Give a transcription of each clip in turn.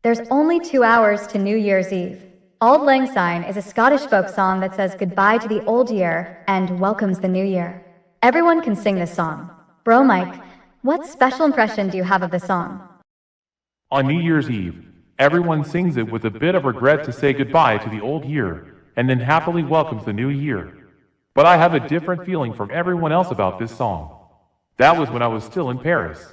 There's only 2 hours to New Year's Eve. Auld Lang Syne is a Scottish folk song that says goodbye to the old year and welcomes the new year. Everyone can sing this song. Bro Mike, what special impression do you have of the song? On New Year's Eve, everyone sings it with a bit of regret to say goodbye to the old year and then happily welcomes the new year. But I have a different feeling from everyone else about this song. That was when I was still in Paris.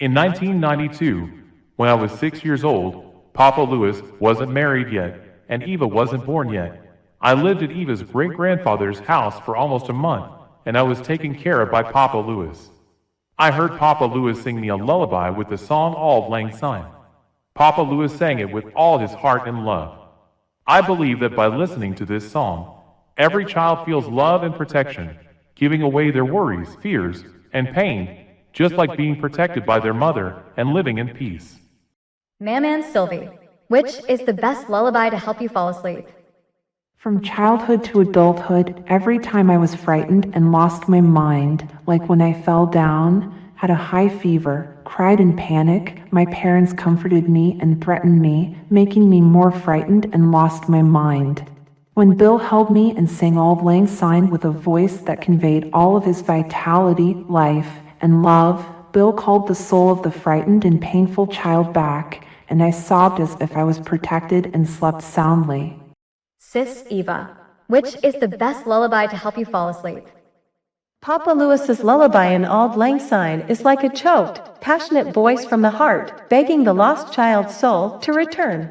In 1992, when I was 6 years old, Papa Louis wasn't married yet and Eva wasn't born yet. I lived at Eva's great-grandfather's house for almost a month and I was taken care of by Papa Louis. I heard Papa Louis sing me a lullaby with the song Auld Lang Syne. Papa Louis sang it with all his heart and love. I believe that by listening to this song, every child feels love and protection, giving away their worries, fears, and pain, just like being protected by their mother and living in peace. Maman Sylvie, which is the best lullaby to help you fall asleep? From childhood to adulthood, every time I was frightened and lost my mind, like when I fell down, had a high fever, cried in panic, my parents comforted me and threatened me, making me more frightened and lost my mind. When Bill held me and sang Auld Lang Syne with a voice that conveyed all of his vitality, life, and love, Bill called the soul of the frightened and painful child back, and I sobbed as if I was protected and slept soundly. Sis Eva, which is the best lullaby to help you fall asleep? Papa Louis's lullaby in Auld Lang Syne is like a choked, passionate voice from the heart, begging the lost child's soul to return.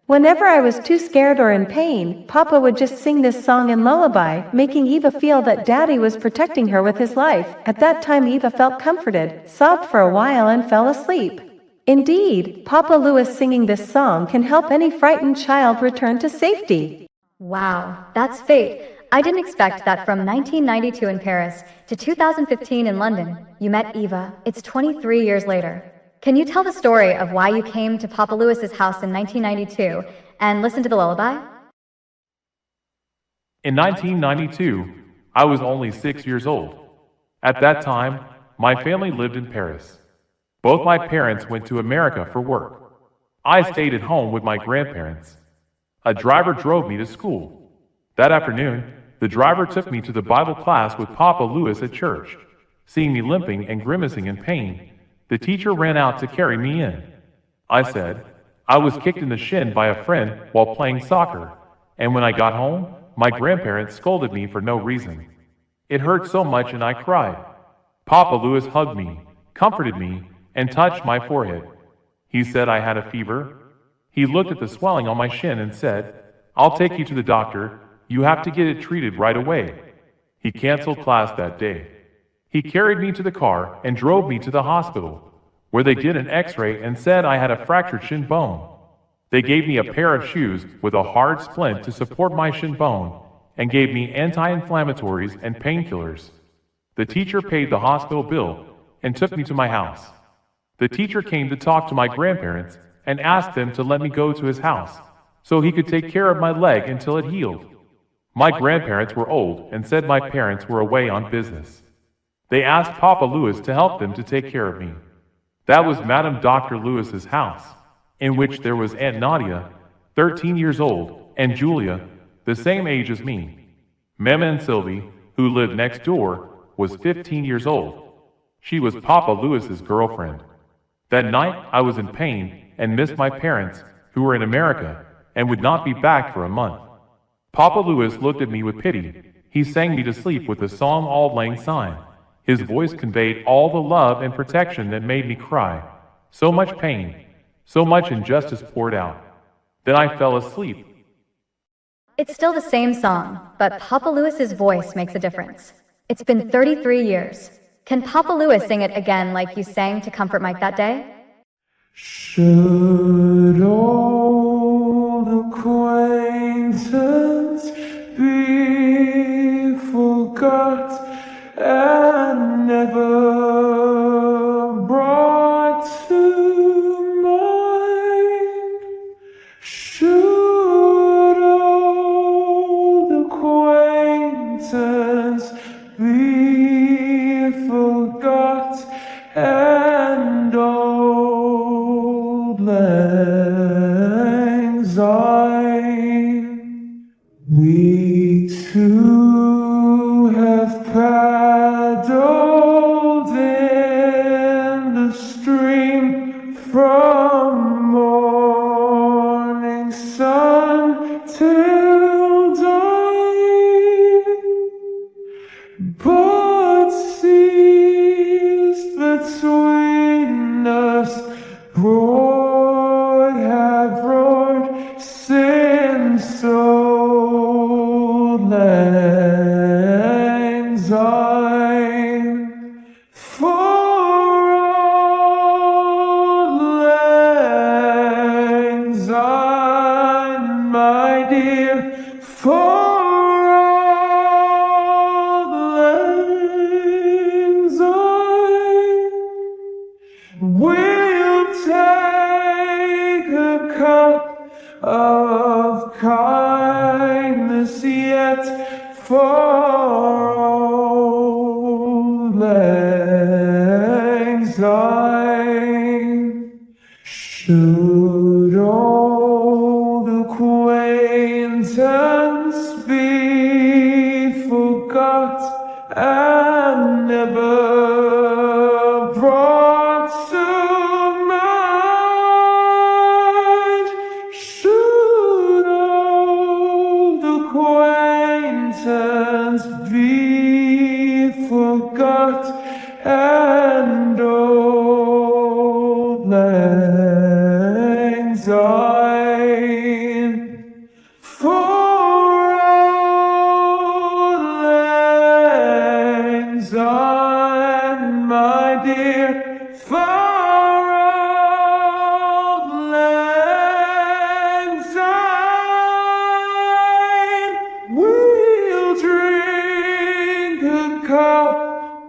Whenever I was too scared or in pain, Papa would just sing this song and lullaby, making Eva feel that Daddy was protecting her with his life. At that time Eva felt comforted, sobbed for a while and fell asleep. Indeed, Papa Louis singing this song can help any frightened child return to safety. Wow, that's fate. I didn't expect that from 1992 in Paris to 2015 in London, you met Eva. It's 23 years later. Can you tell the story of why you came to Papa Louis's house in 1992 and listened to the lullaby? In 1992, I was only 6 years old. At that time, my family lived in Paris. Both my parents went to America for work. I stayed at home with my grandparents. A driver drove me to school. That afternoon, the driver took me to the Bible class with Papa Louis at church. Seeing me limping and grimacing in pain, the teacher ran out to carry me in. I said, I was kicked in the shin by a friend while playing soccer, and when I got home, my grandparents scolded me for no reason. It hurt so much and I cried. Papa Louis hugged me, comforted me, and touched my forehead. He said I had a fever. He looked at the swelling on my shin and said, I'll take you to the doctor. You have to get it treated right away. He canceled class that day. He carried me to the car and drove me to the hospital, where they did an x-ray and said I had a fractured shin bone. They gave me a pair of shoes with a hard splint to support my shin bone and gave me anti-inflammatories and painkillers. The teacher paid the hospital bill and took me to my house. The teacher came to talk to my grandparents and asked them to let me go to his house so he could take care of my leg until it healed. My grandparents were old and said my parents were away on business. They asked Papa Louis to help them to take care of me. That was Madame Dr. Louis's house, in which there was Aunt Nadia, 13 years old, and Julia, the same age as me. Maman Sylvie, who lived next door, was 15 years old. She was Papa Louis's girlfriend. That night, I was in pain and missed my parents, who were in America, and would not be back for a month. Papa Louis looked at me with pity. He sang me to sleep with the song Auld Lang Syne. His voice conveyed all the love and protection that made me cry. So much pain, so much injustice poured out. Then I fell asleep. It's still the same song, but Papa Louis's voice makes a difference. It's been 33 years. Can Papa Louis sing it again like you sang to comfort Mike that day? Should old acquaintance be forgot and never brought to mind? Should old acquaintance be forgot and old land Zion. We too have paddled in the stream from morning sun till dawn, but seas between us roared, have roared since old lang syne. For old lang syne, my dear, for old lang syne, we'll take a cup of kindness yet for old lang syne. Should old acquaintance be forgot and never brought to mind, should old acquaintance be forgot and old lang syne, for old lang syne, my dear, for old lang syne, we'll drink a cup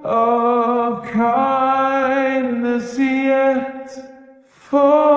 of kindness yet for